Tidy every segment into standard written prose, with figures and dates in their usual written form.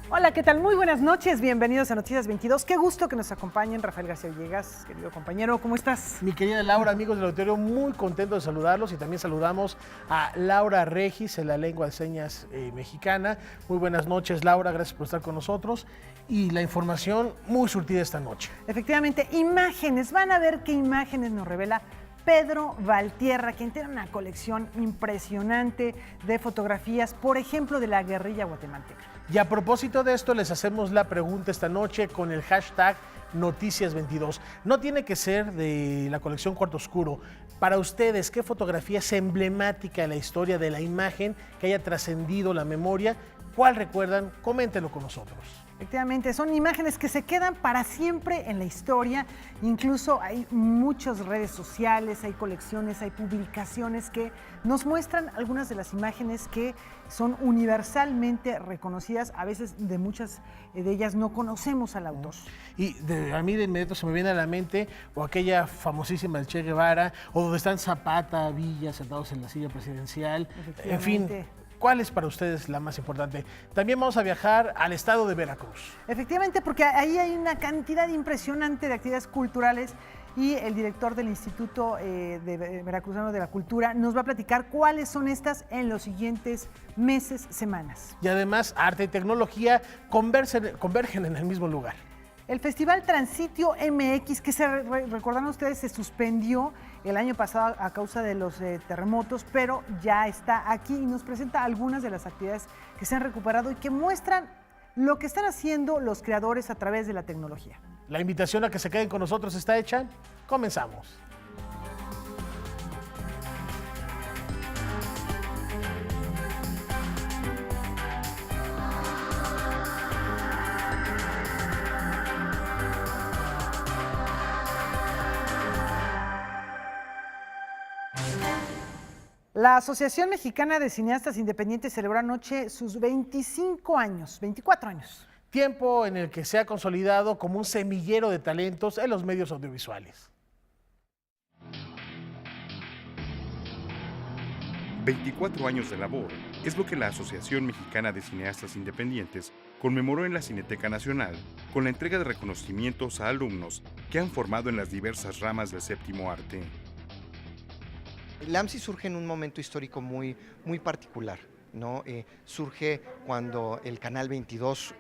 Hola, ¿qué tal? Muy buenas noches, bienvenidos a Noticias 22. Qué gusto que nos acompañen, Rafael García Villegas, querido compañero, ¿cómo estás? Mi querida Laura, amigos del auditorio, muy contento de saludarlos y también saludamos a Laura Regis en la lengua de señas mexicana. Muy buenas noches, Laura, gracias por estar con nosotros y la información muy surtida esta noche. Efectivamente, imágenes, van a ver qué imágenes nos revela Pedro Valtierra, quien tiene una colección impresionante de fotografías, por ejemplo, de la guerrilla guatemalteca. Y a propósito de esto, les hacemos la pregunta esta noche con el hashtag Noticias22. No tiene que ser de la colección Cuarto Oscuro. Para ustedes, ¿qué fotografía es emblemática en la historia de la imagen que haya trascendido la memoria? ¿Cuál recuerdan? Coméntenlo con nosotros. Efectivamente, son imágenes que se quedan para siempre en la historia. Incluso hay muchas redes sociales, hay colecciones, hay publicaciones que nos muestran algunas de las imágenes que son universalmente reconocidas. A veces de muchas de ellas no conocemos al autor. Y a mí de inmediato se me viene a la mente o aquella famosísima del Che Guevara, o donde están Zapata, Villa sentados en la silla presidencial. En fin, ¿cuál es para ustedes la más importante? También vamos a viajar al estado de Veracruz. Efectivamente, porque ahí hay una cantidad impresionante de actividades culturales y el director del Instituto de Veracruzano de la Cultura nos va a platicar cuáles son estas en los siguientes meses, semanas. Y además, arte y tecnología convergen en el mismo lugar. El Festival Transitio MX, que recordarán ustedes, se suspendió el año pasado a causa de los terremotos, pero ya está aquí y nos presenta algunas de las actividades que se han recuperado y que muestran lo que están haciendo los creadores a través de la tecnología. La invitación a que se queden con nosotros está hecha. Comenzamos. La Asociación Mexicana de Cineastas Independientes celebró anoche sus 24 años. Tiempo en el que se ha consolidado como un semillero de talentos en los medios audiovisuales. 24 años de labor es lo que la Asociación Mexicana de Cineastas Independientes conmemoró en la Cineteca Nacional con la entrega de reconocimientos a alumnos que han formado en las diversas ramas del séptimo arte. La AMCI surge en un momento histórico muy particular, ¿no? Surge cuando el Canal 22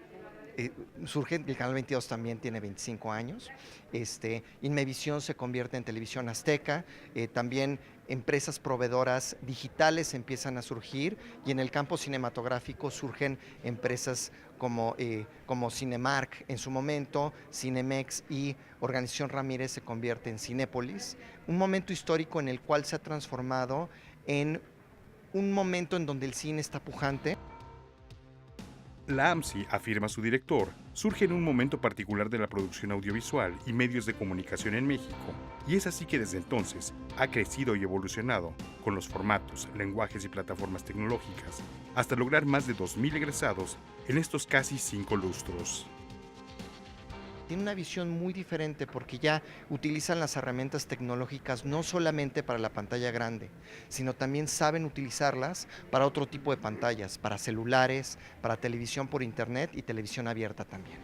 el Canal 22 también tiene 25 años. Inmevisión se convierte en Televisión Azteca, también empresas proveedoras digitales empiezan a surgir y en el campo cinematográfico surgen empresas como Cinemark en su momento, Cinemex y Organización Ramírez se convierte en Cinépolis, un momento histórico en el cual se ha transformado en un momento en donde el cine está pujante. La AMCI, afirma su director, surge en un momento particular de la producción audiovisual y medios de comunicación en México, y es así que desde entonces ha crecido y evolucionado con los formatos, lenguajes y plataformas tecnológicas, hasta lograr más de 2,000 egresados en estos casi 5 lustros. Tiene una visión muy diferente porque ya utilizan las herramientas tecnológicas no solamente para la pantalla grande, sino también saben utilizarlas para otro tipo de pantallas, para celulares, para televisión por internet y televisión abierta también.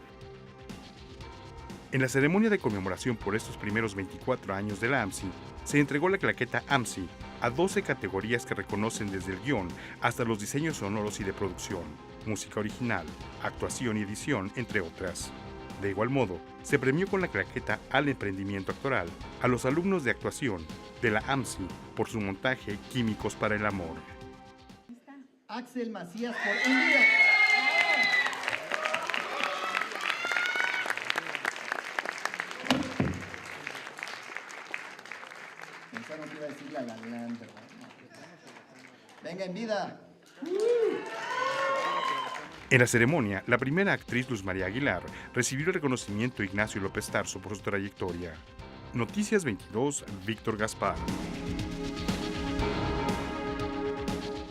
En la ceremonia de conmemoración por estos primeros 24 años de la AMCI, se entregó la claqueta AMCI a 12 categorías que reconocen desde el guión hasta los diseños sonoros y de producción, música original, actuación y edición, entre otras. De igual modo, se premió con la claqueta al emprendimiento actoral a los alumnos de actuación de la AMCI por su montaje Químicos para el Amor. Axel Macías por Envida. Pensaron que iba a decir La La Land, pero no. Venga, Envida. En la ceremonia, la primera actriz Luz María Aguilar recibió el reconocimiento Ignacio López Tarso por su trayectoria. Noticias 22, Víctor Gaspar.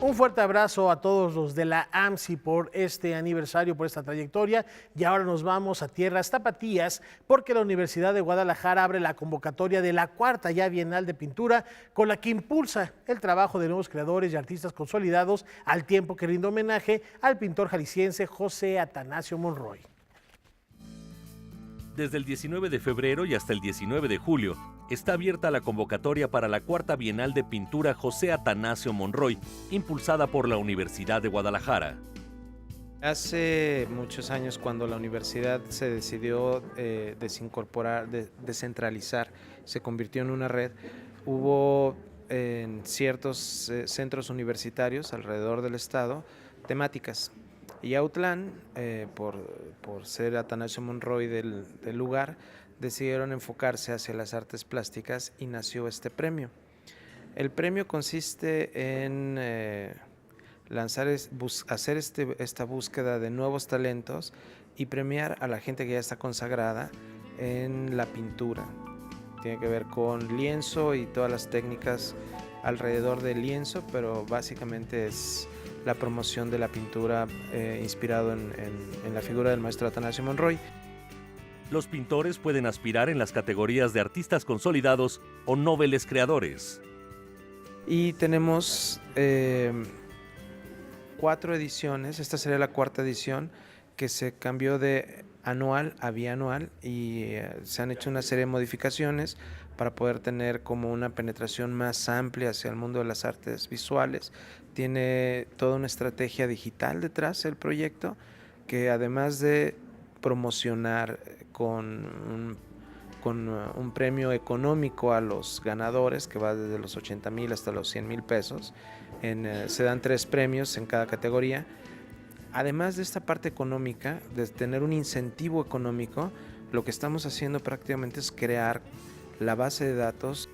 Un fuerte abrazo a todos los de la AMSI por este aniversario, por esta trayectoria. Y ahora nos vamos a tierras tapatías porque la Universidad de Guadalajara abre la convocatoria de la 4ª ya Bienal de Pintura, con la que impulsa el trabajo de nuevos creadores y artistas consolidados, al tiempo que rinde homenaje al pintor jalisciense José Atanasio Monroy. Desde el 19 de febrero y hasta el 19 de julio, está abierta la convocatoria para la 4ª Bienal de Pintura José Atanasio Monroy, impulsada por la Universidad de Guadalajara. Hace muchos años, cuando la universidad se decidió descentralizar, se convirtió en una red, hubo en ciertos centros universitarios alrededor del estado temáticas. Y Autlán, por ser Atanasio Monroy del lugar, decidieron enfocarse hacia las artes plásticas y nació este premio. El premio consiste en hacer esta búsqueda de nuevos talentos y premiar a la gente que ya está consagrada en la pintura. Tiene que ver con lienzo y todas las técnicas alrededor del lienzo, pero básicamente es la promoción de la pintura inspirado en la figura del maestro Atanasio Monroy. Los pintores pueden aspirar en las categorías de artistas consolidados o noveles creadores. Y tenemos 4 ediciones, esta sería la 4ª edición, que se cambió de anual a bianual y se han hecho una serie de modificaciones para poder tener como una penetración más amplia hacia el mundo de las artes visuales. Tiene toda una estrategia digital detrás del proyecto, que además de promocionar con un premio económico a los ganadores, que va desde los 80,000 hasta los 100,000 pesos, se dan 3 premios en cada categoría. Además de esta parte económica, de tener un incentivo económico, lo que estamos haciendo prácticamente es crear la base de datos.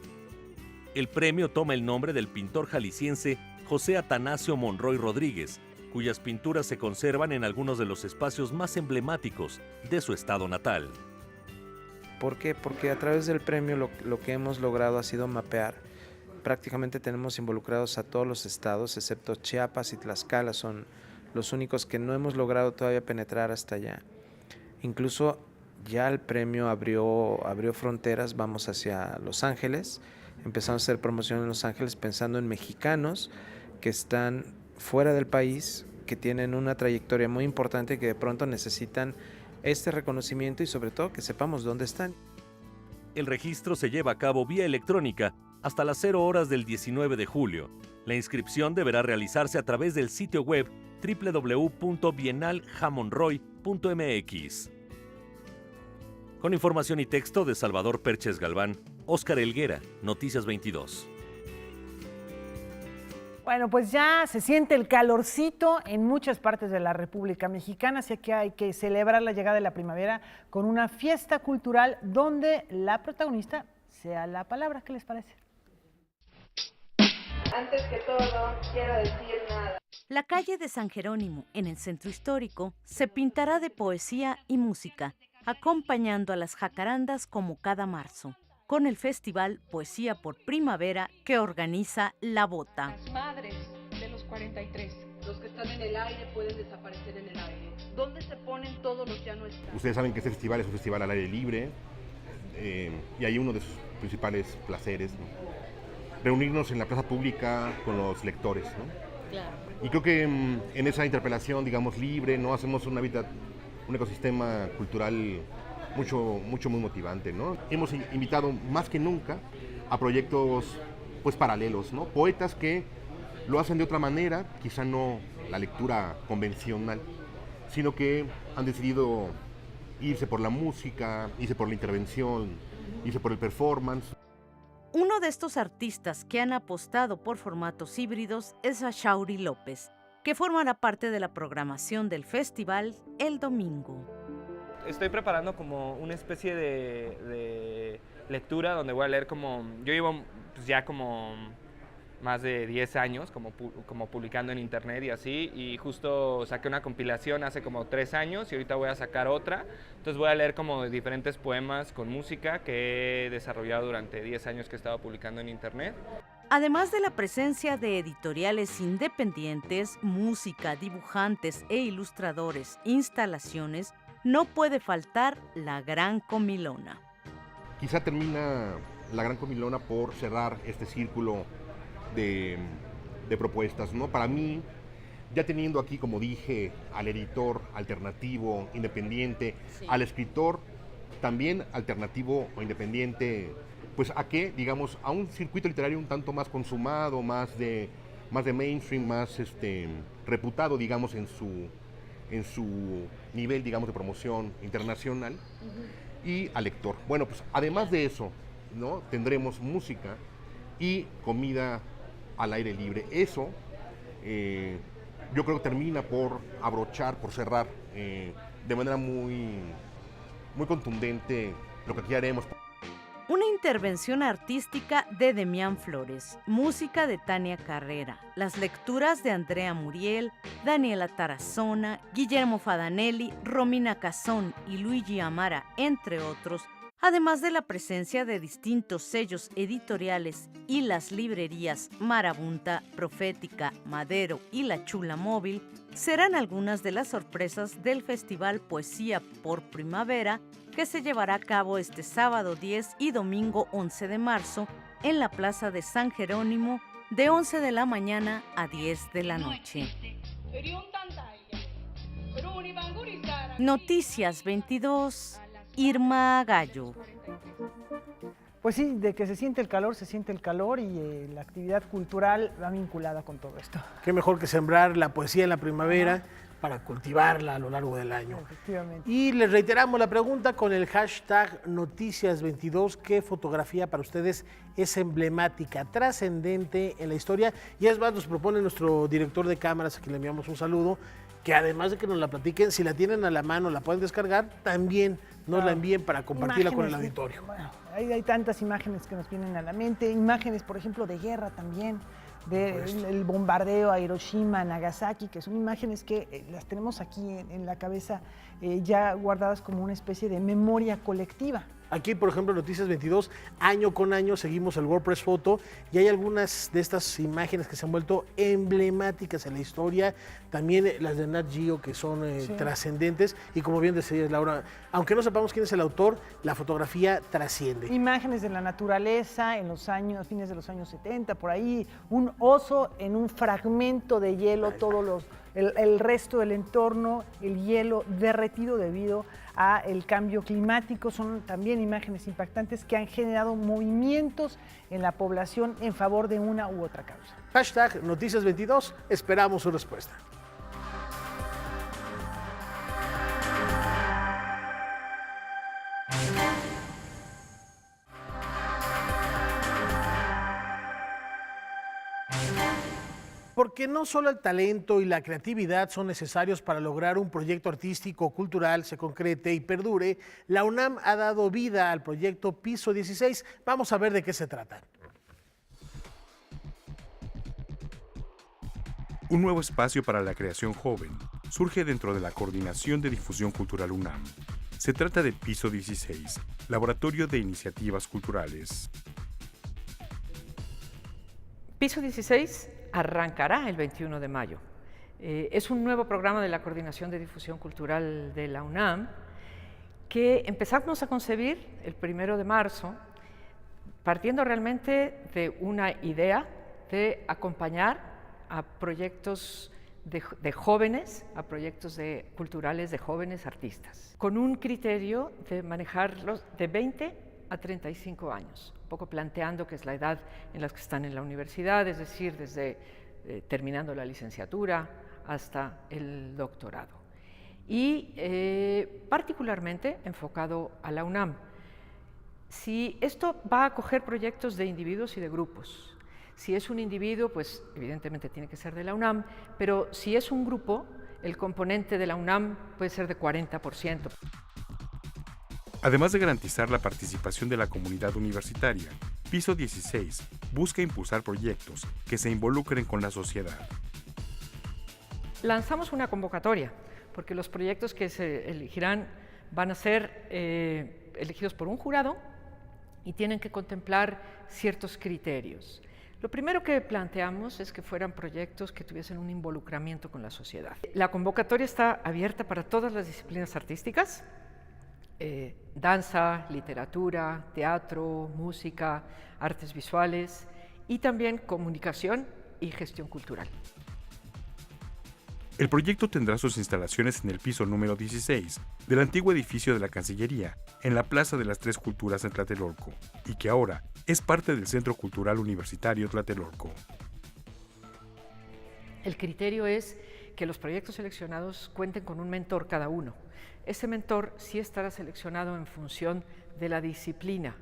El premio toma el nombre del pintor jalisciense José Atanasio Monroy Rodríguez, cuyas pinturas se conservan en algunos de los espacios más emblemáticos de su estado natal. ¿Por qué? Porque a través del premio lo que hemos logrado ha sido mapear. Prácticamente tenemos involucrados a todos los estados, excepto Chiapas y Tlaxcala, son los únicos que no hemos logrado todavía penetrar hasta allá. Incluso ya el premio abrió fronteras, vamos hacia Los Ángeles, empezamos a hacer promoción en Los Ángeles pensando en mexicanos que están fuera del país, que tienen una trayectoria muy importante y que de pronto necesitan este reconocimiento y sobre todo que sepamos dónde están. El registro se lleva a cabo vía electrónica hasta las 0 horas del 19 de julio. La inscripción deberá realizarse a través del sitio web www.bienaljamonroy.mx. Con información y texto de Salvador Perches Galván, Óscar Helguera, Noticias 22. Bueno, pues ya se siente el calorcito en muchas partes de la República Mexicana, así que hay que celebrar la llegada de la primavera con una fiesta cultural donde la protagonista sea la palabra. ¿Qué les parece? Antes que todo, quiero decir nada. La calle de San Jerónimo, en el centro histórico, se pintará de poesía y música, acompañando a las jacarandas como cada marzo, con el festival Poesía por Primavera que organiza La Bota. Las madres de los 43. Los que están en el aire pueden desaparecer en el aire. ¿Dónde se ponen todos los ya no están? Ustedes saben que este festival es un festival al aire libre y hay uno de sus principales placeres, ¿no? Reunirnos en la plaza pública con los lectores, ¿no? Claro. Y creo que en esa interpelación, digamos, libre, ¿no? Hacemos un ecosistema cultural muy motivante, ¿no? Hemos invitado más que nunca a proyectos pues paralelos, ¿no? Poetas que lo hacen de otra manera, quizá no la lectura convencional, sino que han decidido irse por la música, irse por la intervención, irse por el performance. Uno de estos artistas que han apostado por formatos híbridos es Ashauri López, que formará parte de la programación del festival el domingo. Estoy preparando como una especie de lectura donde voy a leer como... Yo llevo pues, ya como más de 10 años como publicando en internet y así, y justo saqué una compilación hace como 3 años y ahorita voy a sacar otra. Entonces voy a leer como diferentes poemas con música que he desarrollado durante 10 años que he estado publicando en internet. Además de la presencia de editoriales independientes, música, dibujantes e ilustradores, instalaciones, no puede faltar la Gran Comilona. Quizá termina la Gran Comilona por cerrar este círculo de propuestas, ¿no? Para mí, ya teniendo aquí, como dije, al editor alternativo, independiente, sí, al escritor también alternativo o independiente, pues a qué, digamos, a un circuito literario un tanto más consumado, más de mainstream, más reputado, digamos, en su nivel, digamos, de promoción internacional, y al lector. Bueno, pues además de eso, ¿no? Tendremos música y comida al aire libre. Eso yo creo que termina por abrochar, por cerrar de manera muy contundente lo que aquí haremos. Una intervención artística de Demián Flores, música de Tania Carrera, las lecturas de Andrea Muriel, Daniela Tarazona, Guillermo Fadanelli, Romina Cazón y Luigi Amara, entre otros, además de la presencia de distintos sellos editoriales y las librerías Marabunta, Profética, Madero y La Chula Móvil, serán algunas de las sorpresas del Festival Poesía por Primavera, que se llevará a cabo este sábado 10 y domingo 11 de marzo en la Plaza de San Jerónimo de 11 de la mañana a 10 de la noche. Noticias 22, Irma Gallo. Pues sí, de que se siente el calor y la actividad cultural va vinculada con todo esto. Qué mejor que sembrar la poesía en la primavera para cultivarla a lo largo del año. Efectivamente. Y les reiteramos la pregunta con el hashtag Noticias22. ¿Qué fotografía para ustedes es emblemática, trascendente en la historia? Y es más, nos propone nuestro director de cámaras, a quien le enviamos un saludo, que además de que nos la platiquen, si la tienen a la mano, la pueden descargar, también nos la envíen para compartirla con el auditorio. Bueno, hay tantas imágenes que nos vienen a la mente, imágenes, por ejemplo, de guerra también, del bombardeo a Hiroshima, Nagasaki, que son imágenes que las tenemos aquí en la cabeza, ya guardadas como una especie de memoria colectiva. Aquí, por ejemplo, Noticias 22, año con año seguimos el WordPress Photo y hay algunas de estas imágenes que se han vuelto emblemáticas en la historia, también las de Nat Geo, que son trascendentes, y como bien decía Laura, aunque no sepamos quién es el autor, la fotografía trasciende. Imágenes de la naturaleza en los fines de los años 70, por ahí, un oso en un fragmento de hielo, el resto del entorno, el hielo derretido debido a el cambio climático. Son también imágenes impactantes que han generado movimientos en la población en favor de una u otra causa. Hashtag Noticias22, esperamos su respuesta. Porque no solo el talento y la creatividad son necesarios para lograr un proyecto artístico o cultural se concrete y perdure, la UNAM ha dado vida al proyecto Piso 16. Vamos a ver de qué se trata. Un nuevo espacio para la creación joven surge dentro de la Coordinación de Difusión Cultural UNAM. Se trata de Piso 16, Laboratorio de Iniciativas Culturales. Piso 16 arrancará el 21 de mayo. Es un nuevo programa de la Coordinación de Difusión Cultural de la UNAM que empezamos a concebir el 1 de marzo, partiendo realmente de una idea de acompañar a proyectos de jóvenes, a proyectos culturales de jóvenes artistas, con un criterio de manejarlos de 20 a 35 años, un poco planteando que es la edad en la que están en la universidad, es decir, desde terminando la licenciatura hasta el doctorado. Y particularmente enfocado a la UNAM. Si esto va a acoger proyectos de individuos y de grupos, si es un individuo, pues evidentemente tiene que ser de la UNAM, pero si es un grupo, el componente de la UNAM puede ser de 40%. Además de garantizar la participación de la comunidad universitaria, Piso 16 busca impulsar proyectos que se involucren con la sociedad. Lanzamos una convocatoria, porque los proyectos que se elegirán van a ser elegidos por un jurado y tienen que contemplar ciertos criterios. Lo primero que planteamos es que fueran proyectos que tuviesen un involucramiento con la sociedad. La convocatoria está abierta para todas las disciplinas artísticas, danza, literatura, teatro, música, artes visuales y también comunicación y gestión cultural. El proyecto tendrá sus instalaciones en el piso número 16 del antiguo edificio de la Cancillería, en la Plaza de las Tres Culturas en Tlatelolco, y que ahora es parte del Centro Cultural Universitario Tlatelolco. El criterio es que los proyectos seleccionados cuenten con un mentor cada uno. Ese mentor sí estará seleccionado en función de la disciplina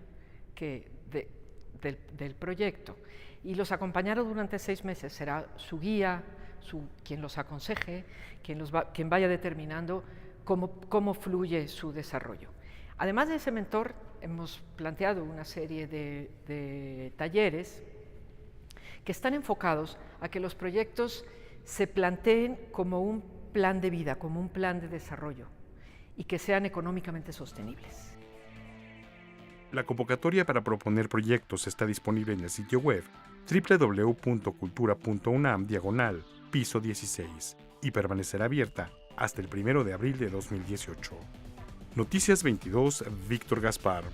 del proyecto y los acompañará durante 6 meses. Será su guía, quien los aconseje, quien vaya determinando cómo fluye su desarrollo. Además de ese mentor, hemos planteado una serie de talleres que están enfocados a que los proyectos se planteen como un plan de vida, como un plan de desarrollo y que sean económicamente sostenibles. La convocatoria para proponer proyectos está disponible en el sitio web www.cultura.unam/piso 16 y permanecerá abierta hasta el 1 de abril de 2018. Noticias 22, Víctor Gaspar.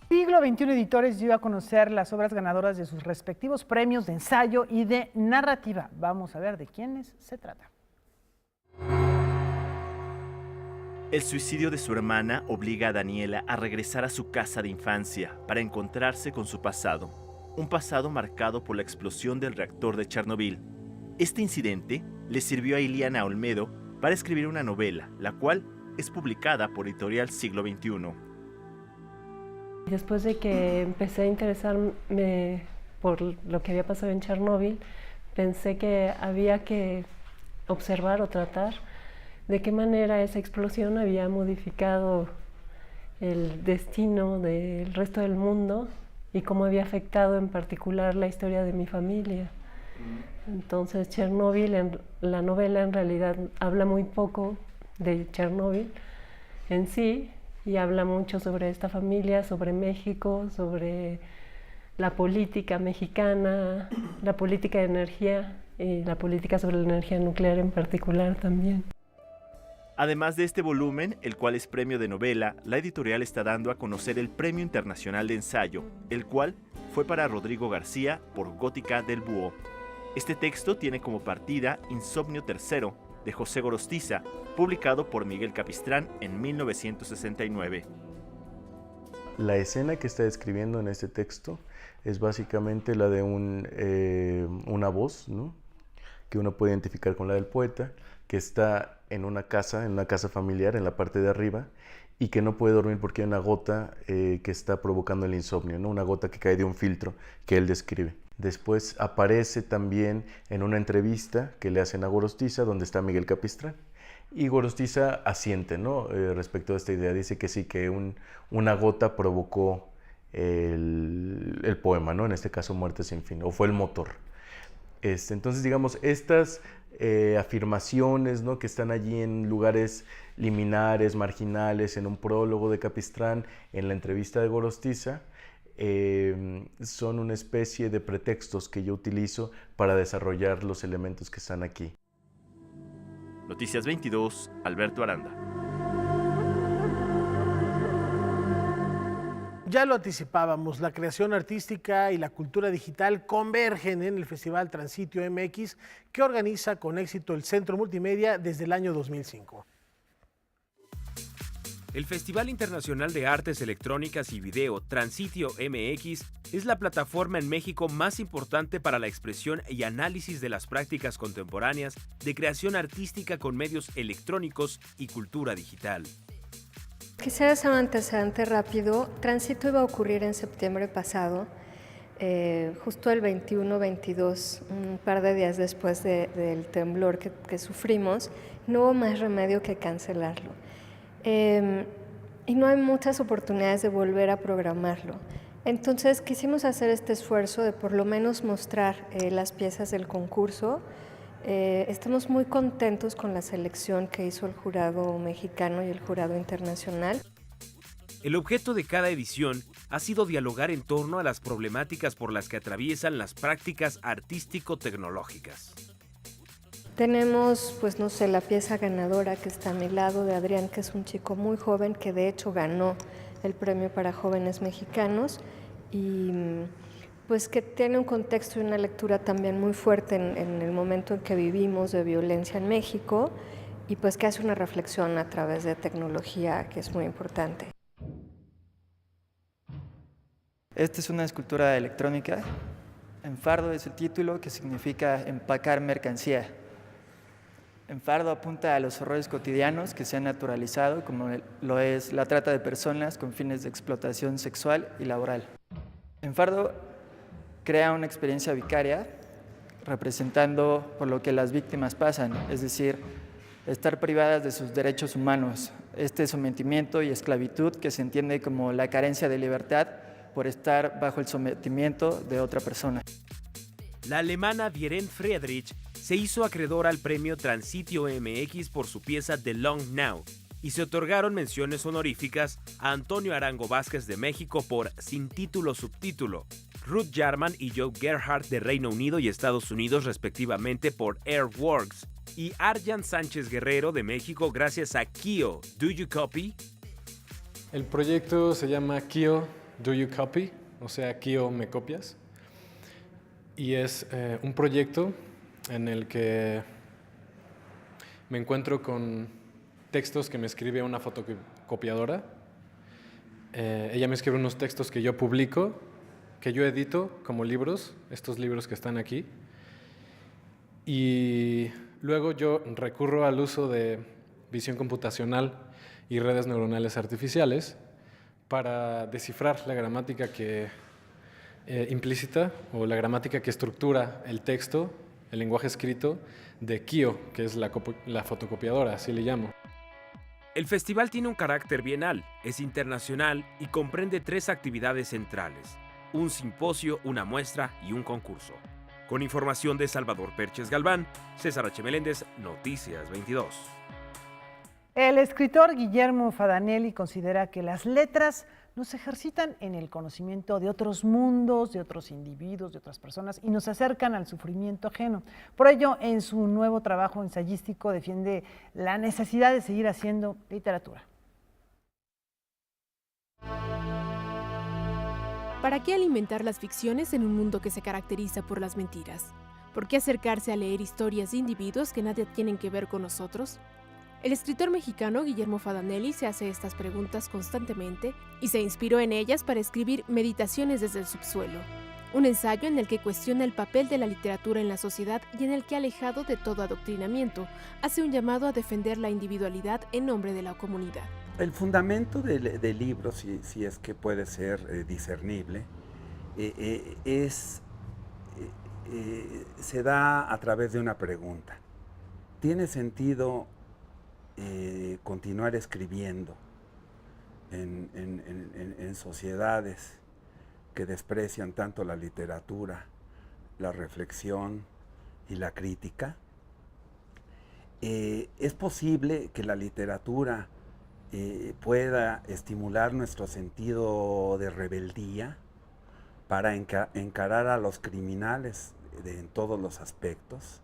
Siglo XXI Editores dio a conocer las obras ganadoras de sus respectivos premios de ensayo y de narrativa. Vamos a ver de quiénes se trata. El suicidio de su hermana obliga a Daniela a regresar a su casa de infancia para encontrarse con su pasado, un pasado marcado por la explosión del reactor de Chernobyl. Este incidente le sirvió a Iliana Olmedo para escribir una novela, la cual es publicada por Editorial Siglo XXI. Después de que empecé a interesarme por lo que había pasado en Chernobyl, pensé que había que observar o tratar de qué manera esa explosión había modificado el destino del resto del mundo y cómo había afectado en particular la historia de mi familia. Entonces Chernobyl, la novela en realidad habla muy poco de Chernobyl en sí y habla mucho sobre esta familia, sobre México, sobre la política mexicana, la política de energía y la política sobre la energía nuclear en particular también. Además de este volumen, el cual es premio de novela, la editorial está dando a conocer el Premio Internacional de Ensayo, el cual fue para Rodrigo García por Gótica del Búho. Este texto tiene como partida Insomnio III, de José Gorostiza, publicado por Miguel Capistrán en 1969. La escena que está describiendo en este texto es básicamente la de una voz, ¿no?, que uno puede identificar con la del poeta, que está en una casa familiar, en la parte de arriba, y que no puede dormir porque hay una gota que está provocando el insomnio, ¿no?, una gota que cae de un filtro que él describe. Después aparece también en una entrevista que le hacen a Gorostiza, donde está Miguel Capistrán. Y Gorostiza asiente, ¿no?, respecto a esta idea. Dice que sí, que una gota provocó el poema, ¿no?, en este caso Muerte sin fin, o fue el motor. Entonces, digamos, estas afirmaciones, ¿no?, que están allí en lugares liminares, marginales, en un prólogo de Capistrán, en la entrevista de Gorostiza, son una especie de pretextos que yo utilizo para desarrollar los elementos que están aquí. Noticias 22, Alberto Aranda. Ya lo anticipábamos, la creación artística y la cultura digital convergen en el Festival Transitio MX, que organiza con éxito el Centro Multimedia desde el año 2005. El Festival Internacional de Artes Electrónicas y Video Transitio MX es la plataforma en México más importante para la expresión y análisis de las prácticas contemporáneas de creación artística con medios electrónicos y cultura digital. Quisiera hacer un antecedente rápido. Tránsito iba a ocurrir en septiembre pasado, justo el 21-22, un par de días después del temblor que sufrimos. No hubo más remedio que cancelarlo. Y no hay muchas oportunidades de volver a programarlo. Entonces quisimos hacer este esfuerzo de por lo menos mostrar las piezas del concurso. Estamos muy contentos con la selección que hizo el jurado mexicano y el jurado internacional. El objeto de cada edición ha sido dialogar en torno a las problemáticas por las que atraviesan las prácticas artístico-tecnológicas. Tenemos, pues no sé, la pieza ganadora que está a mi lado de Adrián, que es un chico muy joven que de hecho ganó el premio para jóvenes mexicanos y pues que tiene un contexto y una lectura también muy fuerte en el momento en que vivimos de violencia en México y pues que hace una reflexión a través de tecnología que es muy importante. Esta es una escultura electrónica. Enfardo es el título, que significa empacar mercancía. Enfardo apunta a los horrores cotidianos que se han naturalizado, como lo es la trata de personas con fines de explotación sexual y laboral. Enfardo crea una experiencia vicaria representando por lo que las víctimas pasan, es decir, estar privadas de sus derechos humanos, este sometimiento y esclavitud que se entiende como la carencia de libertad por estar bajo el sometimiento de otra persona. La alemana Viren Friedrich se hizo acreedora al premio Transitio MX por su pieza The Long Now y se otorgaron menciones honoríficas a Antonio Arango Vázquez de México por Sin título subtítulo, Ruth Jarman y Joe Gerhardt de Reino Unido y Estados Unidos respectivamente por Airworks y Arjan Sánchez Guerrero de México gracias a Kio, Do You Copy? El proyecto se llama Kio, Do You Copy? O sea, Kio, ¿me copias? Y es un proyecto en el que me encuentro con textos que me escribe una fotocopiadora. Ella me escribe unos textos que yo publico, que yo edito como libros, estos libros que están aquí. Y luego yo recurro al uso de visión computacional y redes neuronales artificiales para descifrar la gramática implícita o la gramática que estructura el texto, el lenguaje escrito de Kio, que es la fotocopiadora, así le llamo. El festival tiene un carácter bienal, es internacional y comprende 3 actividades centrales: un simposio, una muestra y un concurso. Con información de Salvador Perches Galván, César H. Meléndez, Noticias 22. El escritor Guillermo Fadanelli considera que las letras nos ejercitan en el conocimiento de otros mundos, de otros individuos, de otras personas y nos acercan al sufrimiento ajeno. Por ello, en su nuevo trabajo ensayístico defiende la necesidad de seguir haciendo literatura. ¿Para qué alimentar las ficciones en un mundo que se caracteriza por las mentiras? ¿Por qué acercarse a leer historias de individuos que nada tienen que ver con nosotros? El escritor mexicano Guillermo Fadanelli se hace estas preguntas constantemente y se inspiró en ellas para escribir Meditaciones desde el subsuelo, un ensayo en el que cuestiona el papel de la literatura en la sociedad y en el que, alejado de todo adoctrinamiento, hace un llamado a defender la individualidad en nombre de la comunidad. El fundamento del libro, si es que puede ser discernible, se da a través de una pregunta. ¿Tiene sentido continuar escribiendo en sociedades que desprecian tanto la literatura, la reflexión y la crítica? ¿Es posible que la literatura pueda estimular nuestro sentido de rebeldía para encarar a los criminales en todos los aspectos?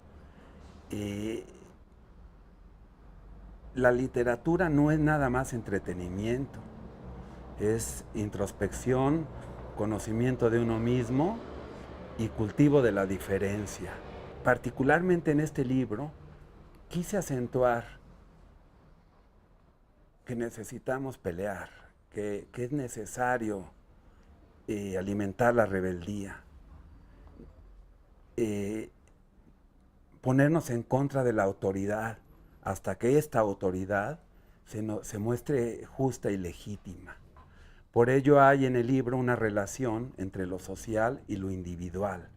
La literatura no es nada más entretenimiento, es introspección, conocimiento de uno mismo y cultivo de la diferencia. Particularmente en este libro, quise acentuar que necesitamos pelear, que es necesario alimentar la rebeldía, ponernos en contra de la autoridad, hasta que esta autoridad se muestre justa y legítima. Por ello hay en el libro una relación entre lo social y lo individual,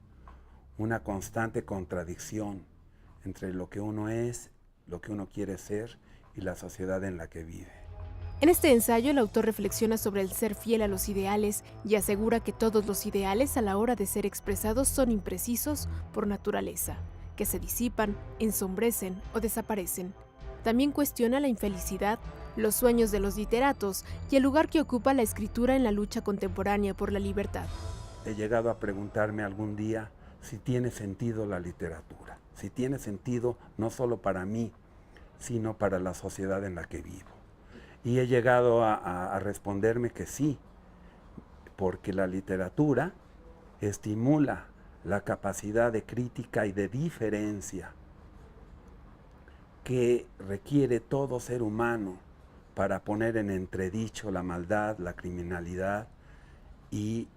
una constante contradicción entre lo que uno es, lo que uno quiere ser y la sociedad en la que vive. En este ensayo, el autor reflexiona sobre el ser fiel a los ideales y asegura que todos los ideales a la hora de ser expresados son imprecisos por naturaleza, que se disipan, ensombrecen o desaparecen. También cuestiona la infelicidad, los sueños de los literatos y el lugar que ocupa la escritura en la lucha contemporánea por la libertad. He llegado a preguntarme algún día si tiene sentido la literatura, si tiene sentido no solo para mí, sino para la sociedad en la que vivo. Y he llegado a responderme que sí, porque la literatura estimula la capacidad de crítica y de diferencia que requiere todo ser humano para poner en entredicho la maldad, la criminalidad y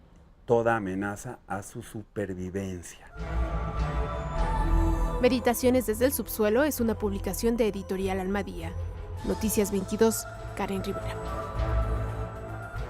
toda amenaza a su supervivencia. Meditaciones desde el subsuelo es una publicación de Editorial Almadía. Noticias 22, Karen Rivera.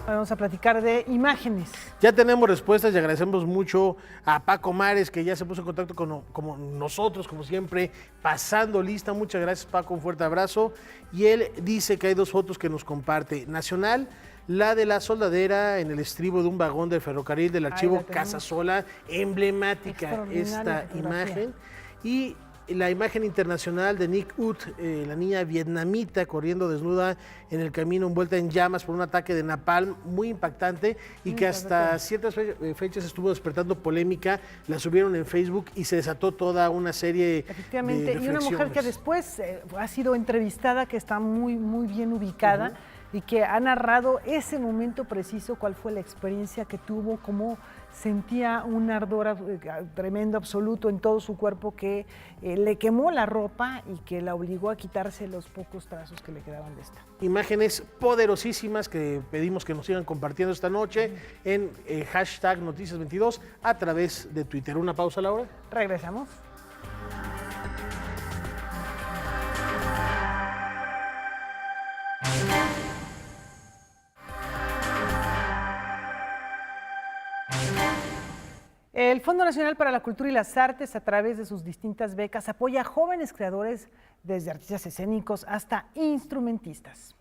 Vamos a platicar de imágenes. Ya tenemos respuestas y agradecemos mucho a Paco Mares, que ya se puso en contacto con nosotros, como siempre, pasando lista. Muchas gracias, Paco, un fuerte abrazo. Y él dice que hay 2 fotos que nos comparte. Nacional, la de la soldadera en el estribo de un vagón del ferrocarril del archivo Casasola, emblemática esta imagen. Y la imagen internacional de Nick Ut, la niña vietnamita corriendo desnuda en el camino envuelta en llamas por un ataque de napalm muy impactante y que hasta ciertas fechas estuvo despertando polémica. La subieron en Facebook y se desató toda una serie Efectivamente, de y una mujer que después ha sido entrevistada, que está muy bien ubicada y que ha narrado ese momento preciso, cuál fue la experiencia que tuvo, cómo sentía un ardor tremendo, absoluto en todo su cuerpo que le quemó la ropa y que la obligó a quitarse los pocos trazos que le quedaban de esta. Imágenes poderosísimas que pedimos que nos sigan compartiendo esta noche en hashtag Noticias22 a través de Twitter. Una pausa, Laura. Regresamos. El Fondo Nacional para la Cultura y las Artes, a través de sus distintas becas, apoya a jóvenes creadores, desde artistas escénicos hasta instrumentistas.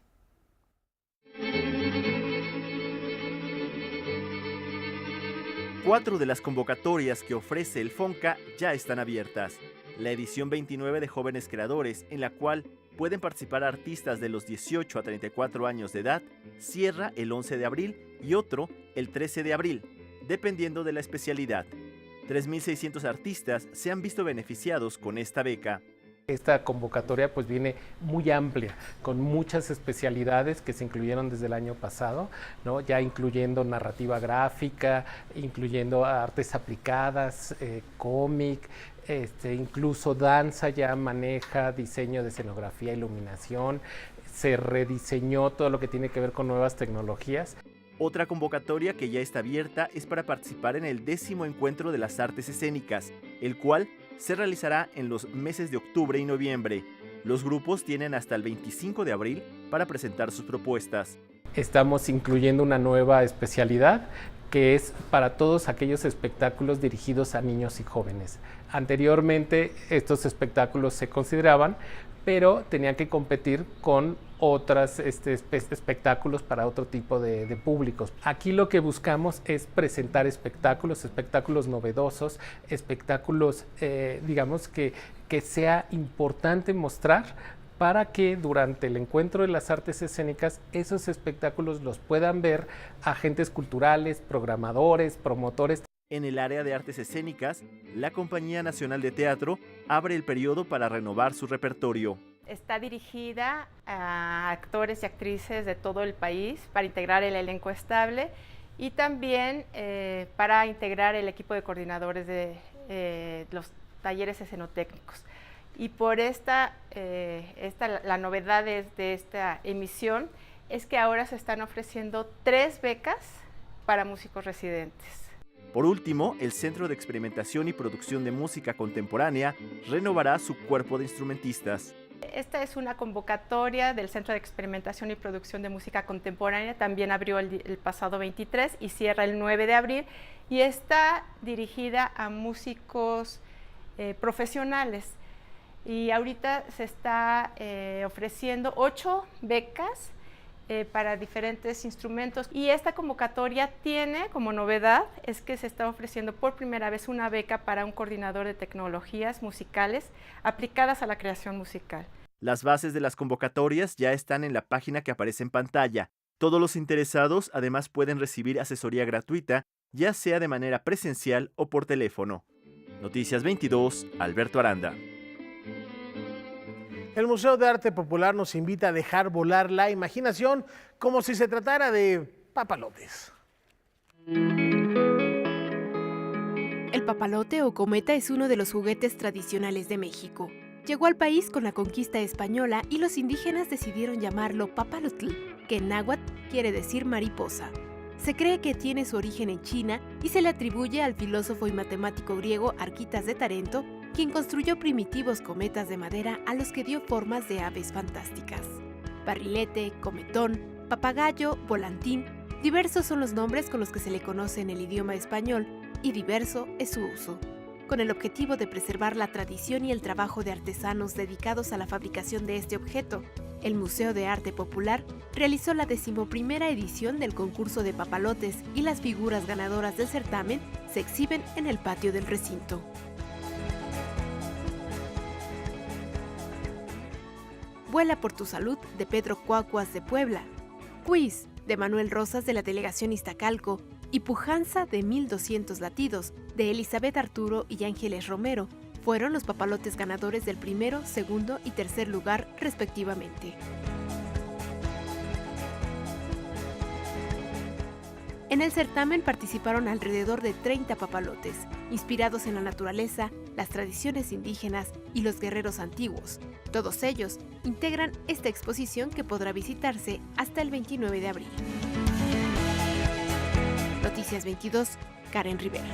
Cuatro de las convocatorias que ofrece el FONCA ya están abiertas. La edición 29 de Jóvenes Creadores, en la cual pueden participar artistas de los 18 a 34 años de edad, cierra el 11 de abril y otro el 13 de abril, dependiendo de la especialidad. 3.600 artistas se han visto beneficiados con esta beca. Esta convocatoria pues viene muy amplia, con muchas especialidades que se incluyeron desde el año pasado, ¿no? Ya incluyendo narrativa gráfica, incluyendo artes aplicadas, cómic, incluso danza ya maneja diseño de escenografía, iluminación, se rediseñó todo lo que tiene que ver con nuevas tecnologías. Otra convocatoria que ya está abierta es para participar en el 10º Encuentro de las Artes Escénicas, el cual se realizará en los meses de octubre y noviembre. Los grupos tienen hasta el 25 de abril para presentar sus propuestas. Estamos incluyendo una nueva especialidad que es para todos aquellos espectáculos dirigidos a niños y jóvenes. Anteriormente estos espectáculos se consideraban, pero tenían que competir con otros espectáculos para otro tipo de públicos. Aquí lo que buscamos es presentar espectáculos novedosos, espectáculos, digamos, que sea importante mostrar para que durante el encuentro de las artes escénicas esos espectáculos los puedan ver agentes culturales, programadores, promotores. En el área de artes escénicas, la Compañía Nacional de Teatro abre el periodo para renovar su repertorio. Está dirigida a actores y actrices de todo el país para integrar el elenco estable y también para integrar el equipo de coordinadores de los talleres escenotécnicos. Y por la novedad de esta emisión es que ahora se están ofreciendo 3 becas para músicos residentes. Por último, el Centro de Experimentación y Producción de Música Contemporánea renovará su cuerpo de instrumentistas. Esta es una convocatoria del Centro de Experimentación y Producción de Música Contemporánea, también abrió el pasado 23 y cierra el 9 de abril, y está dirigida a músicos profesionales. Y ahorita se está ofreciendo 8 becas para diferentes instrumentos, y esta convocatoria tiene como novedad es que se está ofreciendo por primera vez una beca para un coordinador de tecnologías musicales aplicadas a la creación musical. Las bases de las convocatorias ya están en la página que aparece en pantalla. Todos los interesados además pueden recibir asesoría gratuita, ya sea de manera presencial o por teléfono. Noticias 22, Alberto Aranda. El Museo de Arte Popular nos invita a dejar volar la imaginación como si se tratara de papalotes. El papalote o cometa es uno de los juguetes tradicionales de México. Llegó al país con la conquista española y los indígenas decidieron llamarlo papalotl, que en náhuatl quiere decir mariposa. Se cree que tiene su origen en China y se le atribuye al filósofo y matemático griego Arquitas de Tarento, quien construyó primitivos cometas de madera a los que dio formas de aves fantásticas. Barrilete, cometón, papagayo, volantín, diversos son los nombres con los que se le conoce en el idioma español y diverso es su uso. Con el objetivo de preservar la tradición y el trabajo de artesanos dedicados a la fabricación de este objeto, el Museo de Arte Popular realizó la 11ª edición del concurso de papalotes y las figuras ganadoras del certamen se exhiben en el patio del recinto. Vuela por tu salud, de Pedro Cuacuas de Puebla. Quiz, de Manuel Rosas de la Delegación Iztacalco. Y Pujanza de 1200 latidos, de Elizabeth Arturo y Ángeles Romero, fueron los papalotes ganadores del primero, segundo y tercer lugar, respectivamente. En el certamen participaron alrededor de 30 papalotes, inspirados en la naturaleza, las tradiciones indígenas y los guerreros antiguos. Todos ellos integran esta exposición que podrá visitarse hasta el 29 de abril. Noticias 22, Karen Rivera.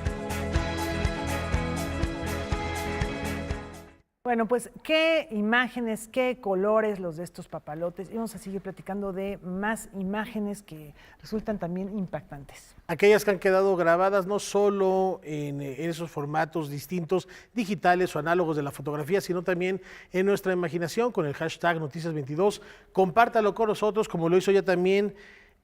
Bueno, pues qué imágenes, qué colores los de estos papalotes. Y vamos a seguir platicando de más imágenes que resultan también impactantes. Aquellas que han quedado grabadas no solo en esos formatos distintos, digitales o análogos de la fotografía, sino también en nuestra imaginación con el hashtag Noticias22. Compártalo con nosotros, como lo hizo ya también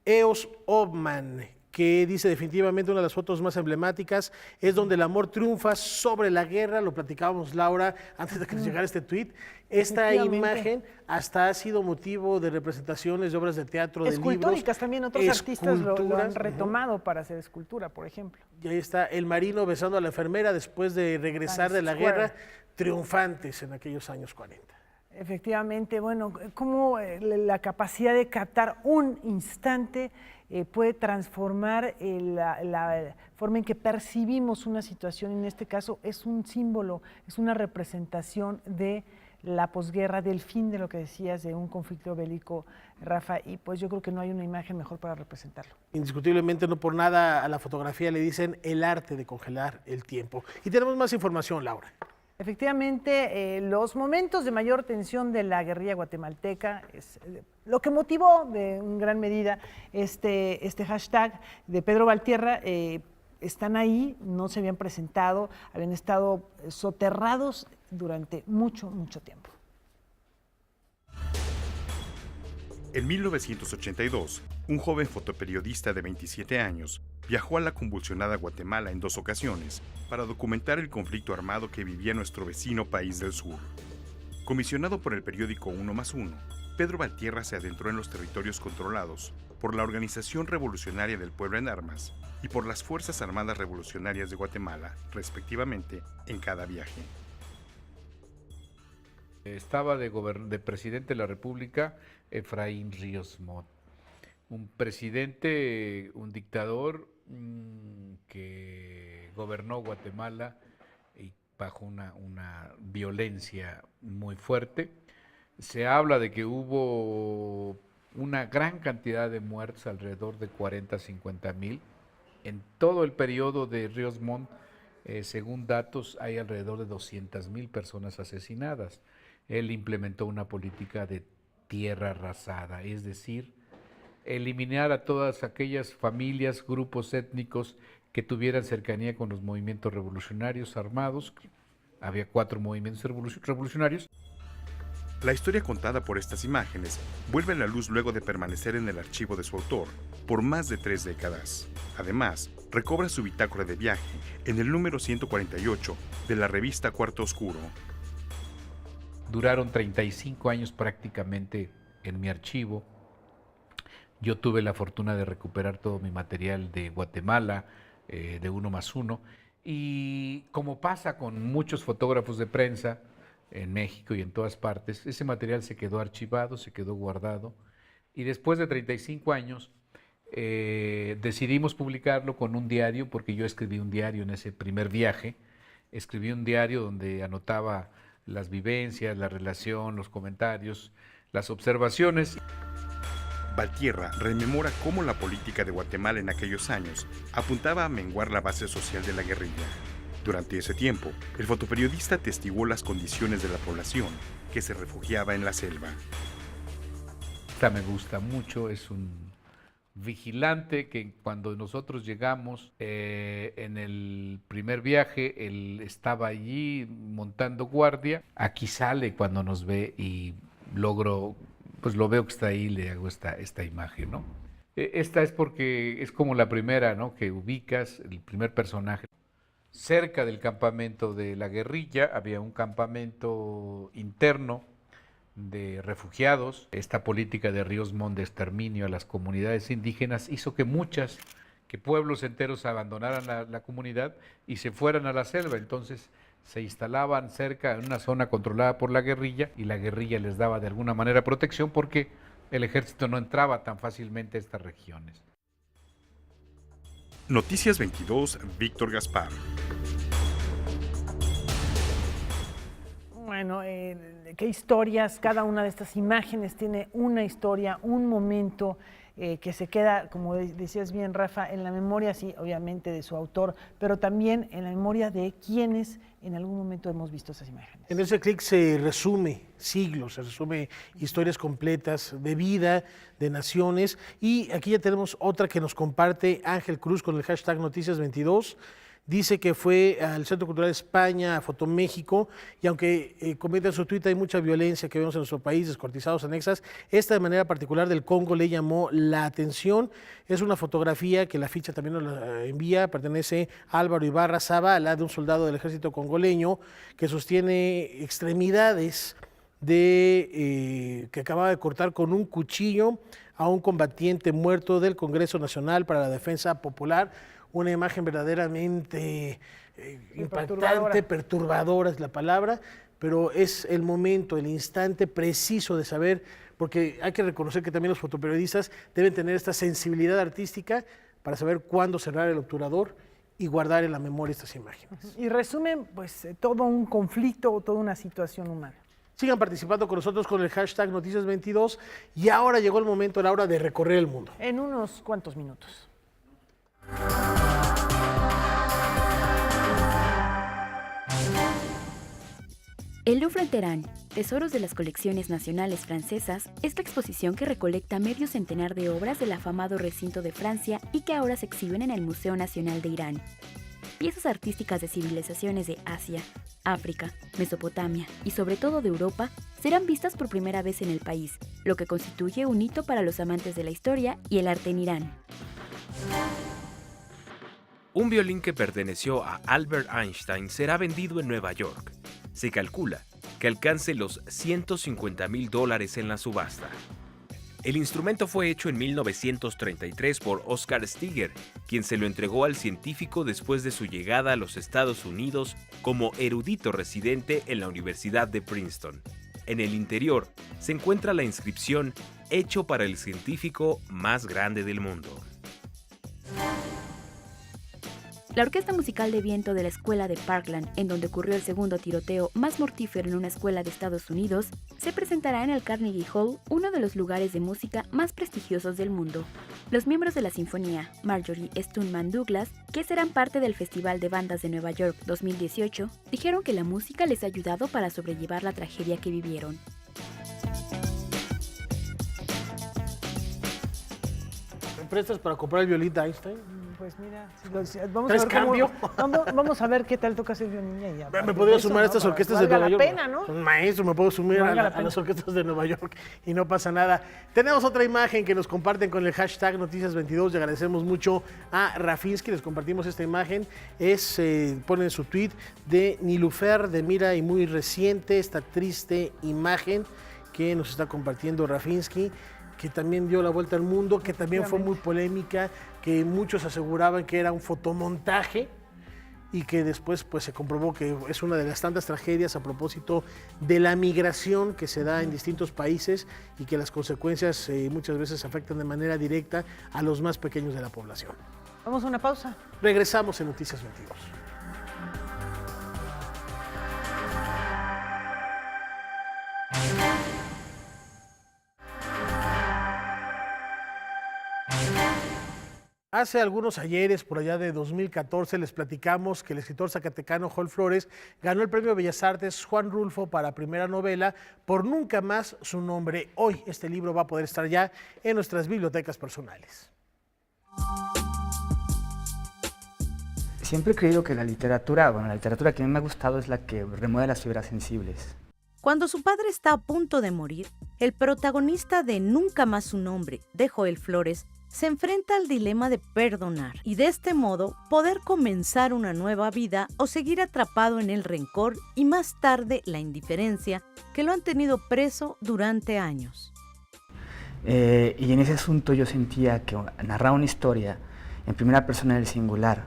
Eos Obman, que dice definitivamente una de las fotos más emblemáticas, es donde el amor triunfa sobre la guerra. Lo platicábamos, Laura, antes de que nos llegara este tuit. Esta imagen hasta ha sido motivo de representaciones de obras de teatro, de libros. Escultóricas también, otros artistas lo han retomado para hacer escultura, por ejemplo. Y ahí está el marino besando a la enfermera después de regresar de la guerra, triunfantes en aquellos años 40. Efectivamente, bueno, cómo la capacidad de captar un instante puede transformar la forma en que percibimos una situación. En este caso es un símbolo, es una representación de la posguerra, del fin de lo que decías, de un conflicto bélico, Rafa, y pues yo creo que no hay una imagen mejor para representarlo. Indiscutiblemente, no por nada a la fotografía le dicen el arte de congelar el tiempo. Y tenemos más información, Laura. Efectivamente, los momentos de mayor tensión de la guerrilla guatemalteca es lo que motivó de en gran medida este hashtag de Pedro Valtierra. Están ahí, no se habían presentado, habían estado soterrados durante mucho tiempo. En 1982, un joven fotoperiodista de 27 años viajó a la convulsionada Guatemala en 2 ocasiones para documentar el conflicto armado que vivía nuestro vecino país del sur. Comisionado por el periódico 1+1, Pedro Valtierra se adentró en los territorios controlados por la Organización Revolucionaria del Pueblo en Armas y por las Fuerzas Armadas Revolucionarias de Guatemala, respectivamente, en cada viaje. Estaba de presidente de la República Efraín Ríos Montt, un presidente, un dictador que gobernó Guatemala y bajo una violencia muy fuerte. Se habla de que hubo una gran cantidad de muertos, alrededor de 40-50 mil. En todo el periodo de Ríos Montt, según datos, hay alrededor de 200,000 personas asesinadas. Él implementó una política de tierra arrasada, es decir, eliminar a todas aquellas familias, grupos étnicos que tuvieran cercanía con los movimientos revolucionarios armados. Había 4 movimientos revolucionarios. La historia contada por estas imágenes vuelve a la luz luego de permanecer en el archivo de su autor por más de 3 décadas. Además, recobra su bitácora de viaje en el número 148 de la revista Cuarto Oscuro. duraron 35 años prácticamente en mi archivo. Yo tuve la fortuna de recuperar todo mi material de Guatemala, de 1+1, y como pasa con muchos fotógrafos de prensa en México y en todas partes, ese material se quedó archivado, se quedó guardado, y después de 35 años decidimos publicarlo con un diario, porque yo escribí un diario en ese primer viaje, escribí un diario donde anotaba las vivencias, la relación, los comentarios, las observaciones. Valtierra rememora cómo la política de Guatemala en aquellos años apuntaba a menguar la base social de la guerrilla. Durante ese tiempo, el fotoperiodista atestiguó las condiciones de la población que se refugiaba en la selva. Esta me gusta mucho, es un vigilante que cuando nosotros llegamos en el primer viaje, él estaba allí montando guardia. Aquí sale cuando nos ve y logro, pues lo veo que está ahí, le hago esta imagen, ¿no? Esta es porque es como la primera, ¿no?, que ubicas, el primer personaje. Cerca del campamento de la guerrilla había un campamento interno de refugiados. Esta política de Ríos Montt de exterminio a las comunidades indígenas hizo que pueblos enteros abandonaran la comunidad y se fueran a la selva. Entonces se instalaban cerca en una zona controlada por la guerrilla y la guerrilla les daba de alguna manera protección porque el ejército no entraba tan fácilmente a estas regiones. Noticias 22, Víctor Gaspar. Bueno, qué historias, cada una de estas imágenes tiene una historia, un momento que se queda, como decías bien, Rafa, en la memoria, sí, obviamente de su autor, pero también en la memoria de quienes en algún momento hemos visto esas imágenes. En ese clic se resume siglos, se resume historias completas de vida, de naciones, y aquí ya tenemos otra que nos comparte Ángel Cruz con el hashtag Noticias22. Dice que fue al Centro Cultural de España, a Fotoméxico, y aunque comenta en su Twitter hay mucha violencia que vemos en nuestro país, descuartizados, anexas, esta de manera particular del Congo le llamó la atención. Es una fotografía que la ficha también nos la envía, pertenece a Álvaro Ibarra Zavala, de un soldado del ejército congoleño que sostiene extremidades que acababa de cortar con un cuchillo a un combatiente muerto del Congreso Nacional para la Defensa Popular. Una imagen verdaderamente impactante, perturbadora es la palabra, pero es el momento, el instante preciso de saber, porque hay que reconocer que también los fotoperiodistas deben tener esta sensibilidad artística para saber cuándo cerrar el obturador y guardar en la memoria estas imágenes. Y resumen, pues, todo un conflicto o toda una situación humana. Sigan participando con nosotros con el hashtag Noticias22 y ahora llegó el momento, la hora de recorrer el mundo. En unos cuantos minutos. El Louvre en Teherán, Tesoros de las Colecciones Nacionales Francesas, es la exposición que recolecta medio centenar de obras del afamado recinto de Francia y que ahora se exhiben en el Museo Nacional de Irán. Piezas artísticas de civilizaciones de Asia, África, Mesopotamia y sobre todo de Europa serán vistas por primera vez en el país, lo que constituye un hito para los amantes de la historia y el arte en Irán. Un violín que perteneció a Albert Einstein será vendido en Nueva York. Se calcula que alcance los $150,000 en la subasta. El instrumento fue hecho en 1933 por Oscar Stiger, quien se lo entregó al científico después de su llegada a los Estados Unidos como erudito residente en la Universidad de Princeton. En el interior se encuentra la inscripción «Hecho para el científico más grande del mundo». La Orquesta Musical de Viento de la Escuela de Parkland, en donde ocurrió el segundo tiroteo más mortífero en una escuela de Estados Unidos, se presentará en el Carnegie Hall, uno de los lugares de música más prestigiosos del mundo. Los miembros de la sinfonía, Marjorie Stoneman Douglas, que serán parte del Festival de Bandas de Nueva York 2018, dijeron que la música les ha ayudado para sobrellevar la tragedia que vivieron. ¿Me prestas para comprar el violín de Einstein? Pues mira, vamos ¿Traes a ver cambio? Vamos a ver qué tal toca Silvio Niña. Y Me podría sumar a estas orquestas de Nueva York. Valga la pena, ¿no? Un maestro, me puedo sumir a las orquestas de Nueva York y no pasa nada. Tenemos otra imagen que nos comparten con el hashtag Noticias22 y agradecemos mucho a Rafinsky. Les compartimos esta imagen. Ponen su tweet de Nilufer, de Mira y muy reciente, esta triste imagen que nos está compartiendo Rafinsky, que también dio la vuelta al mundo, que también fue muy polémica, que muchos aseguraban que era un fotomontaje y que después pues se comprobó que es una de las tantas tragedias a propósito de la migración que se da en distintos países y que las consecuencias muchas veces afectan de manera directa a los más pequeños de la población. Vamos a una pausa. Regresamos en Noticias 22. Hace algunos ayeres, por allá de 2014, les platicamos que el escritor zacatecano Joel Flores ganó el Premio Bellas Artes Juan Rulfo para primera novela por Nunca Más Su Nombre. Hoy este libro va a poder estar ya en nuestras bibliotecas personales. Siempre he creído que la literatura que a mí me ha gustado es la que remueve las fibras sensibles. Cuando su padre está a punto de morir, el protagonista de Nunca Más Su Nombre, de Joel Flores, se enfrenta al dilema de perdonar y de este modo poder comenzar una nueva vida o seguir atrapado en el rencor y más tarde la indiferencia que lo han tenido preso durante años. Y en ese asunto yo sentía que narrar una historia en primera persona del singular,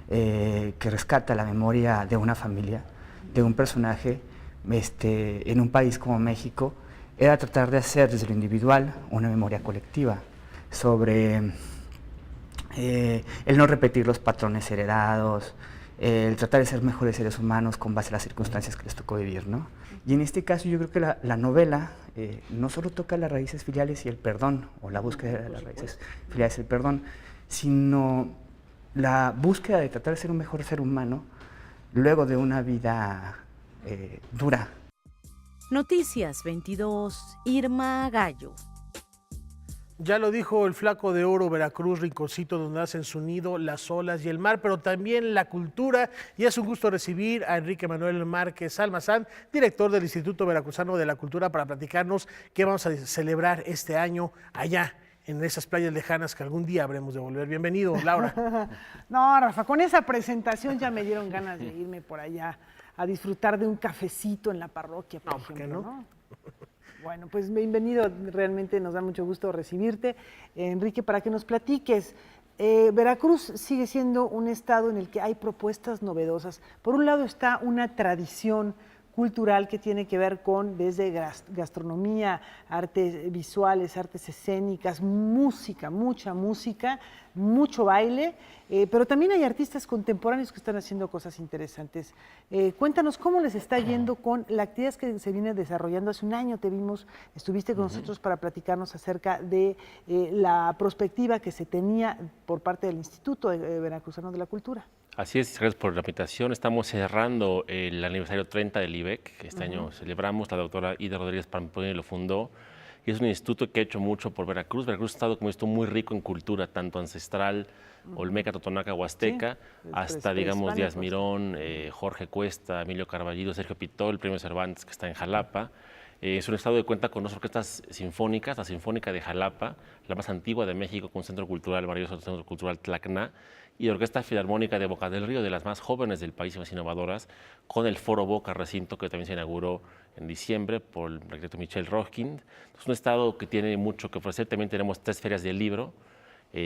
que rescata la memoria de una familia, de un personaje en un país como México, era tratar de hacer desde lo individual una memoria colectiva sobre el no repetir los patrones heredados, el tratar de ser mejores seres humanos con base a las circunstancias que les tocó vivir, ¿no? Y en este caso yo creo que la novela no solo toca las raíces filiales y el perdón, o la búsqueda de las raíces filiales y el perdón, sino la búsqueda de tratar de ser un mejor ser humano luego de una vida dura. Noticias 22, Irma Gallo. Ya lo dijo el Flaco de Oro, Veracruz, rinconcito donde hacen su nido las olas y el mar, pero también la cultura. Y es un gusto recibir a Enrique Manuel Márquez Almazán, director del Instituto Veracruzano de la Cultura, para platicarnos qué vamos a celebrar este año allá en esas playas lejanas que algún día habremos de volver. Bienvenido, Laura. No, Rafa, con esa presentación ya me dieron ganas de irme por allá a disfrutar de un cafecito en la parroquia, por ejemplo, ¿no? Bueno, pues bienvenido, realmente nos da mucho gusto recibirte. Enrique, para que nos platiques, Veracruz sigue siendo un estado en el que hay propuestas novedosas. Por un lado está una tradición cultural que tiene que ver con desde gastronomía, artes visuales, artes escénicas, música, mucha música, mucho baile, pero también hay artistas contemporáneos que están haciendo cosas interesantes. Cuéntanos cómo les está yendo con la actividad que se viene desarrollando. Hace un año te vimos, estuviste con nosotros para platicarnos acerca de la perspectiva que se tenía por parte del Instituto Veracruzano de la Cultura. Así es, gracias por la invitación. Estamos cerrando el aniversario 30 del IBEC, que este año celebramos. La doctora Ida Rodríguez Pamponi lo fundó. Y es un instituto que ha hecho mucho por Veracruz. Veracruz ha estado como esto muy rico en cultura, tanto ancestral, olmeca, totonaca, huasteca, hasta, digamos, Díaz Mirón, Jorge Cuesta, Emilio Carballido, Sergio Pitol, el Premio Cervantes, que está en Jalapa. Es un estado que cuenta con dos orquestas sinfónicas, la Sinfónica de Jalapa, la más antigua de México, con un centro cultural, maravilloso centro cultural Tlacna, y la Orquesta Filarmónica de Boca del Río, de las más jóvenes del país y más innovadoras, con el Foro Boca Recinto, que también se inauguró en diciembre por el arquitecto Michel Rochkind. Es un estado que tiene mucho que ofrecer. También tenemos 3 ferias del libro,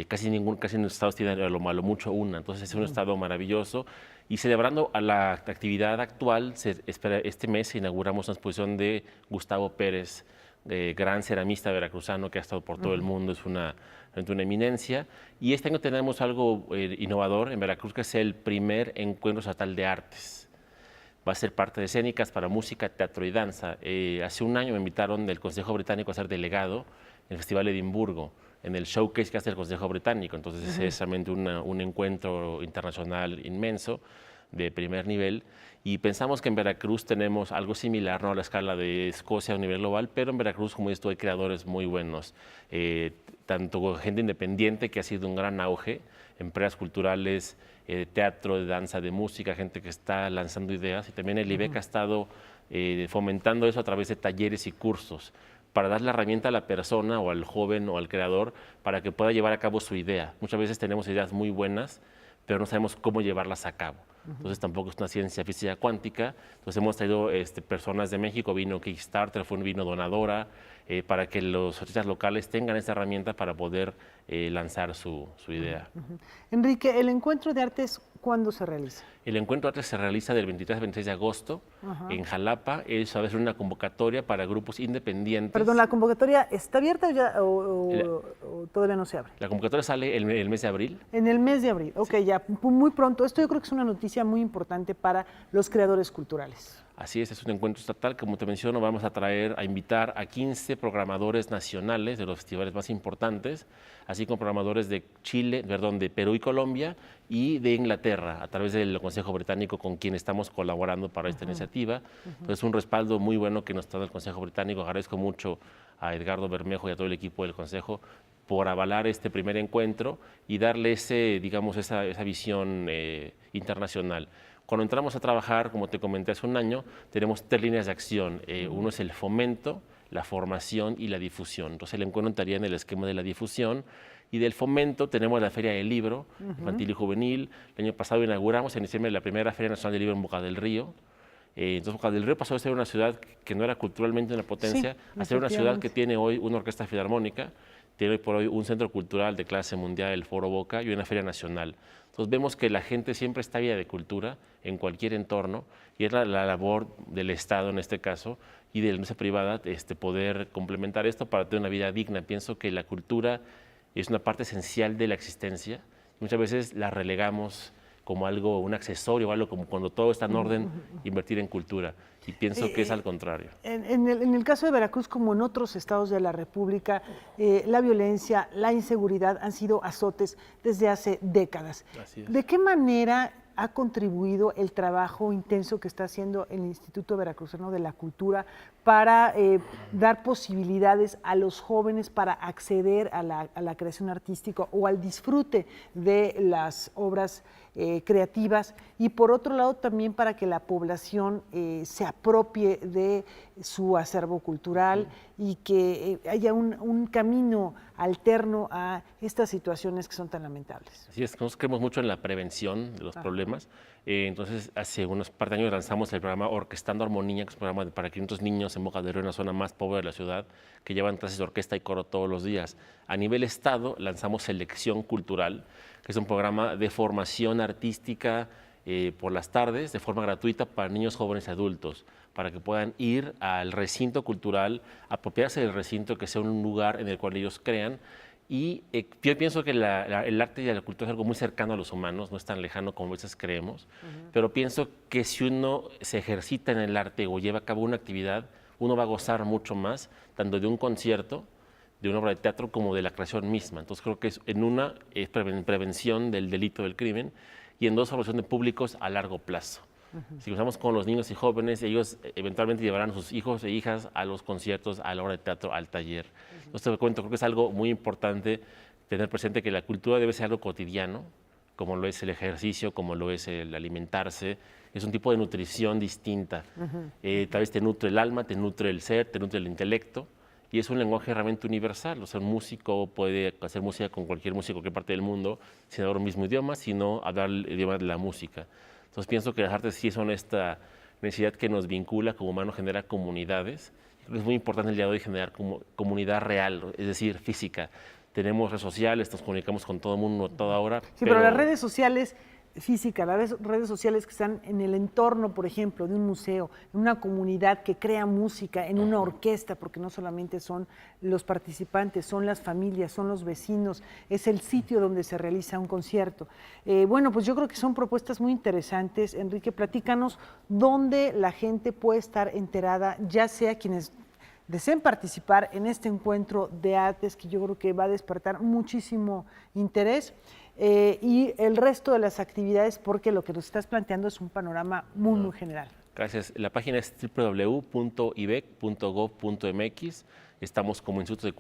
casi en los estados tienen a lo mucho una, entonces es un estado maravilloso. Y celebrando a la actividad actual, este mes inauguramos una exposición de Gustavo Pérez, gran ceramista veracruzano que ha estado por todo el mundo, es una eminencia. Y este año tenemos algo innovador en Veracruz, que es el primer encuentro estatal de artes. Va a ser parte de escénicas para música, teatro y danza. Hace un año me invitaron del Consejo Británico a ser delegado en el Festival de Edimburgo, en el showcase que hace el Consejo Británico. Entonces es realmente un encuentro internacional inmenso. de primer nivel. Y pensamos que en Veracruz tenemos algo similar, ¿no?, a la escala de Escocia a nivel global, pero en Veracruz, como dices tú, hay creadores muy buenos, tanto gente independiente, que ha sido un gran auge, empresas culturales, teatro, de danza, de música, gente que está lanzando ideas, y también el IBEC ha estado fomentando eso a través de talleres y cursos, para dar la herramienta a la persona o al joven o al creador para que pueda llevar a cabo su idea. Muchas veces tenemos ideas muy buenas, pero no sabemos cómo llevarlas a cabo. Entonces tampoco es una ciencia física cuántica. Entonces hemos traído personas de México, vino Kickstarter, vino Donadora, para que los artistas locales tengan esa herramienta para poder lanzar su idea. Enrique, ¿el encuentro de artes cuándo se realiza? El encuentro de artes se realiza del 23 al 26 de agosto en Jalapa. Es a veces una convocatoria para grupos independientes. Perdón, ¿la convocatoria está abierta ya, o todavía no se abre? La convocatoria sale en el mes de abril. En el mes de abril, ok, ya muy pronto. Esto yo creo que es una noticia muy importante para los creadores culturales. Así es un encuentro estatal. Como te menciono, vamos a invitar a 15 programadores nacionales de los festivales más importantes, así como programadores de de Perú y Colombia, y de Inglaterra, a través del Consejo Británico, con quien estamos colaborando para esta iniciativa. Entonces, un respaldo muy bueno que nos está dando el Consejo Británico. Agradezco mucho a Edgardo Bermejo y a todo el equipo del Consejo por avalar este primer encuentro y darle esa visión internacional. Cuando entramos a trabajar, como te comenté hace un año, tenemos 3 líneas de acción. Uno es el fomento, la formación y la difusión. Entonces el encuentro estaría en el esquema de la difusión, y del fomento tenemos la Feria del Libro, infantil y juvenil. El año pasado inauguramos en diciembre la primera Feria Nacional del Libro en Boca del Río. Entonces Boca del Río pasó de ser una ciudad que no era culturalmente una potencia, a ser una ciudad que tiene hoy una orquesta filarmónica, tiene hoy por hoy un centro cultural de clase mundial, el Foro Boca, y una feria nacional. Entonces vemos que la gente siempre está ávida de cultura en cualquier entorno, y es la labor del Estado en este caso y de la empresa privada poder complementar esto para tener una vida digna. Pienso que la cultura es una parte esencial de la existencia, y muchas veces la relegamos como algo, un accesorio, o algo como cuando todo está en orden, invertir en cultura. Y pienso que es al contrario. En el caso de Veracruz, como en otros estados de la República, la violencia, la inseguridad han sido azotes desde hace décadas. Así es. ¿De qué manera ha contribuido el trabajo intenso que está haciendo el Instituto Veracruzano de la Cultura para dar posibilidades a los jóvenes para acceder a la creación artística o al disfrute de las obras creativas, y por otro lado también para que la población se apropie de su acervo cultural y que haya un camino alterno a estas situaciones que son tan lamentables? Así es, nosotros creemos mucho en la prevención de los problemas. Entonces, hace unos par de años lanzamos el programa Orquestando Armonía, que es un programa para 500 niños en Boca del Río, una zona más pobre de la ciudad, que llevan clases de orquesta y coro todos los días. A nivel estado, lanzamos Selección Cultural, que es un programa de formación artística por las tardes, de forma gratuita para niños, jóvenes y adultos, para que puedan ir al recinto cultural, apropiarse del recinto, que sea un lugar en el cual ellos crean. Y yo pienso que el arte y la cultura es algo muy cercano a los humanos, no es tan lejano como a veces creemos, pero pienso que si uno se ejercita en el arte o lleva a cabo una actividad, uno va a gozar mucho más, tanto de un concierto, de una obra de teatro, como de la creación misma. Entonces creo que es prevención del delito, del crimen, y en 2, formación de públicos a largo plazo. Si comenzamos con los niños y jóvenes, ellos eventualmente llevarán a sus hijos e hijas a los conciertos, a la obra de teatro, al taller. Entonces, creo que es algo muy importante tener presente que la cultura debe ser algo cotidiano, como lo es el ejercicio, como lo es el alimentarse. Es un tipo de nutrición distinta. Tal vez te nutre el alma, te nutre el ser, te nutre el intelecto, y es un lenguaje realmente universal. O sea, un músico puede hacer música con cualquier músico de cualquier parte del mundo, sin hablar el mismo idioma, sino hablar el idioma de la música. Entonces pienso que las artes sí son esta necesidad que nos vincula como humanos, genera comunidades. Es muy importante el día de hoy generar comunidad real, es decir, física. Tenemos redes sociales, nos comunicamos con todo el mundo toda hora. Sí, pero las redes sociales físicas, las redes sociales que están en el entorno, por ejemplo, de un museo, en una comunidad que crea música, en una orquesta, porque no solamente son los participantes, son las familias, son los vecinos, es el sitio donde se realiza un concierto. Bueno, pues yo creo que son propuestas muy interesantes. Enrique, platícanos dónde la gente puede estar enterada, ya sea quienes deseen participar en este encuentro de artes que yo creo que va a despertar muchísimo interés. Y el resto de las actividades, porque lo que nos estás planteando es un panorama muy general. Gracias. La página es www.ibec.gov.mx. Estamos como Instituto de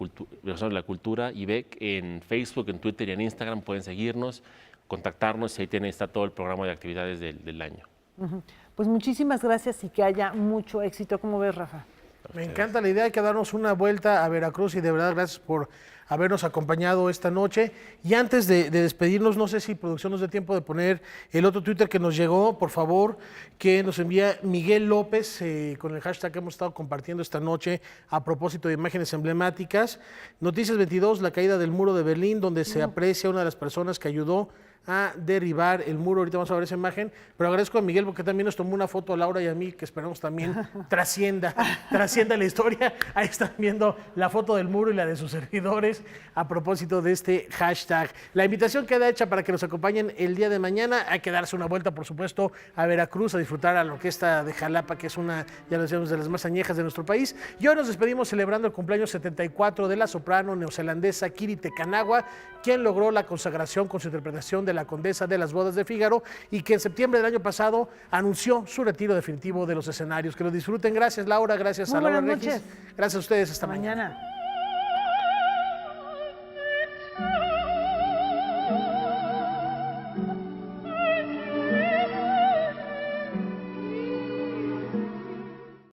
la Cultura, IBEC, en Facebook, en Twitter y en Instagram. Pueden seguirnos, contactarnos y ahí está todo el programa de actividades del año. Pues muchísimas gracias y que haya mucho éxito. ¿Cómo ves, Rafa? Me encanta la idea, hay que darnos una vuelta a Veracruz y de verdad gracias por habernos acompañado esta noche. Y antes de despedirnos, no sé si producción nos dé tiempo de poner el otro Twitter que nos llegó, por favor, que nos envía Miguel López con el hashtag que hemos estado compartiendo esta noche a propósito de imágenes emblemáticas. Noticias 22, la caída del muro de Berlín, donde se aprecia una de las personas que ayudó a derribar el muro. Ahorita vamos a ver esa imagen, pero agradezco a Miguel porque también nos tomó una foto a Laura y a mí, que esperamos también trascienda la historia. Ahí están viendo la foto del muro y la de sus servidores a propósito de este hashtag. La invitación queda hecha para que nos acompañen el día de mañana. Hay que darse una vuelta, por supuesto, a Veracruz, a disfrutar a la orquesta de Jalapa, que es una, ya lo decíamos, de las más añejas de nuestro país. Y hoy nos despedimos celebrando el cumpleaños 74 de la soprano neozelandesa Kiri Te Kanawa, quien logró la consagración con su interpretación de La Condesa de las Bodas de Fígaro y que en septiembre del año pasado anunció su retiro definitivo de los escenarios. Que lo disfruten. Gracias, Laura. Gracias a Laura Regis. Gracias a ustedes. Hasta mañana.